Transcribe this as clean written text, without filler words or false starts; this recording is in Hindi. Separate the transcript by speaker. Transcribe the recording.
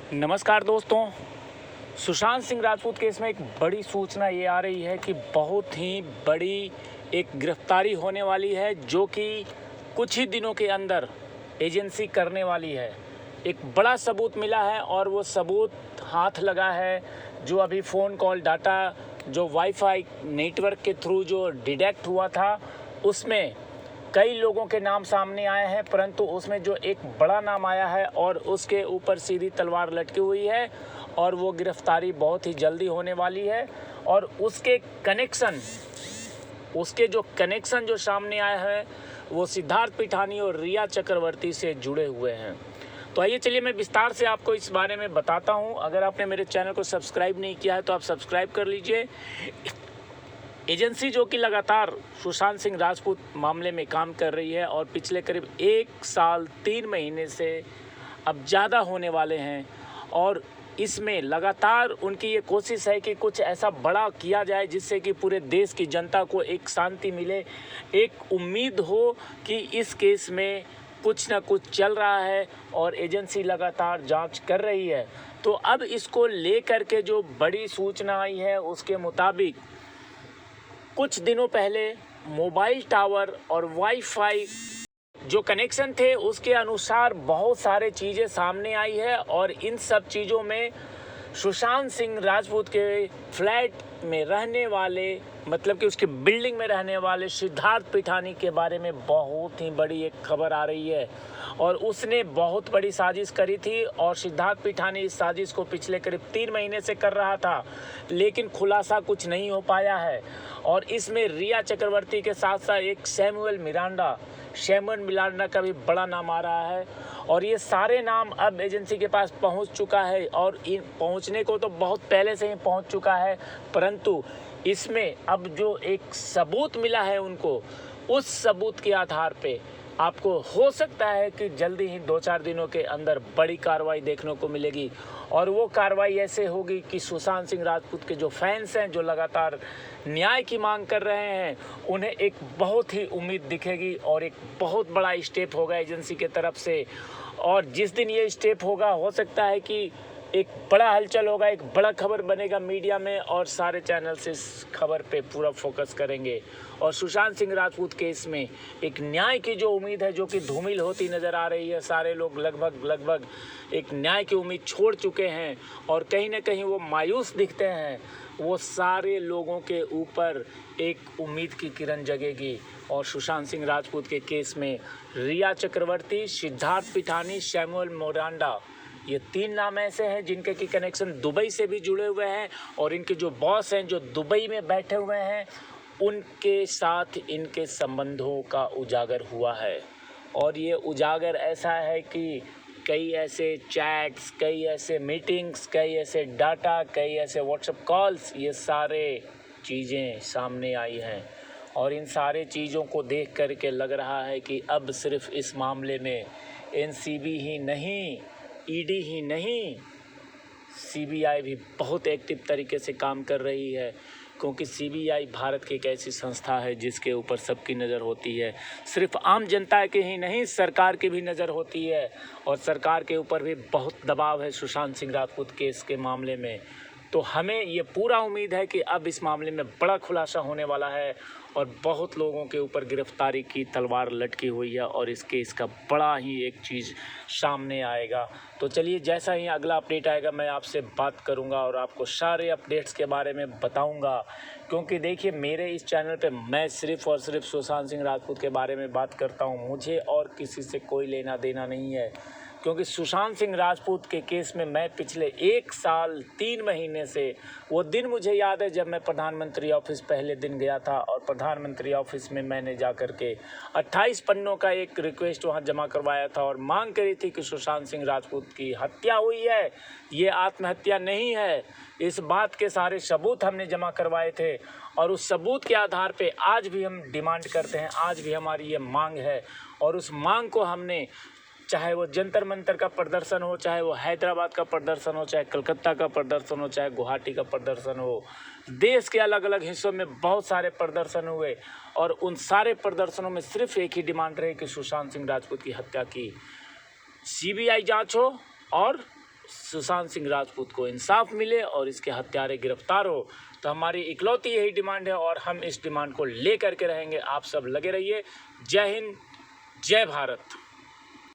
Speaker 1: नमस्कार दोस्तों। सुशांत सिंह राजपूत केस में एक बड़ी सूचना ये आ रही है कि बहुत ही बड़ी एक गिरफ्तारी होने वाली है, जो कि कुछ ही दिनों के अंदर एजेंसी करने वाली है। एक बड़ा सबूत मिला है और वो सबूत हाथ लगा है। जो अभी फ़ोन कॉल डाटा जो वाईफाई नेटवर्क के थ्रू जो डिटेक्ट हुआ था, उसमें कई लोगों के नाम सामने आए हैं, परंतु उसमें जो एक बड़ा नाम आया है और उसके ऊपर सीधी तलवार लटकी हुई है और वो गिरफ्तारी बहुत ही जल्दी होने वाली है। और उसके जो कनेक्शन जो सामने आए हैं वो सिद्धार्थ पिठानी और रिया चक्रवर्ती से जुड़े हुए हैं। तो आइए चलिए मैं विस्तार से आपको इस बारे में बताता हूं। अगर आपने मेरे चैनल को सब्सक्राइब नहीं किया है तो आप सब्सक्राइब कर लीजिए। एजेंसी जो कि लगातार सुशांत सिंह राजपूत मामले में काम कर रही है और पिछले करीब 1 साल 3 महीने से अब ज़्यादा होने वाले हैं, और इसमें लगातार उनकी ये कोशिश है कि कुछ ऐसा बड़ा किया जाए जिससे कि पूरे देश की जनता को एक शांति मिले, एक उम्मीद हो कि इस केस में कुछ ना कुछ चल रहा है और एजेंसी लगातार जांच कर रही है। तो अब इसको लेकर के जो बड़ी सूचना आई है उसके मुताबिक कुछ दिनों पहले मोबाइल टावर और वाईफाई जो कनेक्शन थे उसके अनुसार बहुत सारे चीज़ें सामने आई है, और इन सब चीज़ों में सुशांत सिंह राजपूत के फ्लैट में रहने वाले, मतलब कि उसकी बिल्डिंग में रहने वाले सिद्धार्थ पिठानी के बारे में बहुत ही बड़ी एक खबर आ रही है। और उसने बहुत बड़ी साजिश करी थी और सिद्धार्थ पिठानी इस साजिश को पिछले करीब 3 महीने से कर रहा था, लेकिन खुलासा कुछ नहीं हो पाया है। और इसमें रिया चक्रवर्ती के साथ साथ एक सैमुअल मिरांडा का भी बड़ा नाम आ रहा है। और ये सारे नाम अब एजेंसी के पास पहुंच चुका है, और इन पहुंचने को तो बहुत पहले से ही पहुंच चुका है, परंतु इसमें अब जो एक सबूत मिला है उनको, उस सबूत के आधार पे आपको हो सकता है कि जल्दी ही 2-4 दिनों के अंदर बड़ी कार्रवाई देखने को मिलेगी। और वो कार्रवाई ऐसे होगी कि सुशांत सिंह राजपूत के जो फैंस हैं, जो लगातार न्याय की मांग कर रहे हैं, उन्हें एक बहुत ही उम्मीद दिखेगी और एक बहुत बड़ा स्टेप होगा एजेंसी के तरफ से। और जिस दिन ये स्टेप होगा, हो सकता है कि एक बड़ा हलचल होगा, एक बड़ा खबर बनेगा मीडिया में, और सारे चैनल्स इस खबर पे पूरा फोकस करेंगे। और सुशांत सिंह राजपूत केस में एक न्याय की जो उम्मीद है, जो कि धूमिल होती नज़र आ रही है, सारे लोग लगभग एक न्याय की उम्मीद छोड़ चुके हैं और कहीं ना कहीं वो मायूस दिखते हैं। वो सारे लोगों के ऊपर एक उम्मीद की किरण जगेगी। और सुशांत सिंह राजपूत के केस में रिया चक्रवर्ती, सिद्धार्थ पिठानी, सैमुअल मिरांडा, ये 3 नाम ऐसे हैं जिनके की कनेक्शन दुबई से भी जुड़े हुए हैं, और इनके जो बॉस हैं जो दुबई में बैठे हुए हैं, उनके साथ इनके संबंधों का उजागर हुआ है। और ये उजागर ऐसा है कि कई ऐसे चैट्स, कई ऐसे मीटिंग्स, कई ऐसे डाटा, कई ऐसे व्हाट्सएप कॉल्स, ये सारे चीज़ें सामने आई हैं। और इन सारे चीज़ों को देख कर के लग रहा है कि अब सिर्फ इस मामले में एनसीबी ही नहीं, ईडी ही नहीं, सीबीआई भी बहुत एक्टिव तरीके से काम कर रही है, क्योंकि सीबीआई भारत की एक ऐसी संस्था है जिसके ऊपर सबकी नज़र होती है। सिर्फ आम जनता के ही नहीं, सरकार की भी नज़र होती है, और सरकार के ऊपर भी बहुत दबाव है सुशांत सिंह राजपूत केस के मामले में। तो हमें ये पूरा उम्मीद है कि अब इस मामले में बड़ा खुलासा होने वाला है और बहुत लोगों के ऊपर गिरफ्तारी की तलवार लटकी हुई है, और इस केस का बड़ा ही एक चीज़ सामने आएगा। तो चलिए, जैसा ही अगला अपडेट आएगा मैं आपसे बात करूंगा और आपको सारे अपडेट्स के बारे में बताऊंगा। क्योंकि देखिए, मेरे इस चैनल पे मैं सिर्फ़ और सिर्फ सुशांत सिंह राजपूत के बारे में बात करता हूं, मुझे और किसी से कोई लेना देना नहीं है। क्योंकि सुशांत सिंह राजपूत के केस में मैं पिछले 1 साल 3 महीने से, वो दिन मुझे याद है जब मैं प्रधानमंत्री ऑफिस पहले दिन गया था, और प्रधानमंत्री ऑफिस में मैंने जा कर के 28 पन्नों का एक रिक्वेस्ट वहाँ जमा करवाया था और मांग करी थी कि सुशांत सिंह राजपूत की हत्या हुई है, ये आत्महत्या नहीं है। इस बात के सारे सबूत हमने जमा करवाए थे, और उस सबूत के आधार पे आज भी हम डिमांड करते हैं, आज भी हमारी ये मांग है। और उस मांग को हमने, चाहे वो जंतर मंतर का प्रदर्शन हो, चाहे वो हैदराबाद का प्रदर्शन हो, चाहे कलकत्ता का प्रदर्शन हो, चाहे गुवाहाटी का प्रदर्शन हो, देश के अलग अलग हिस्सों में बहुत सारे प्रदर्शन हुए, और उन सारे प्रदर्शनों में सिर्फ एक ही डिमांड रही कि सुशांत सिंह राजपूत की हत्या की सीबीआई जांच हो और सुशांत सिंह राजपूत को इंसाफ मिले और इसके हत्यारे गिरफ्तार हो। तो हमारी इकलौती यही डिमांड है और हम इस डिमांड को लेकर के रहेंगे। आप सब लगे रहिए। जय हिंद, जय भारत।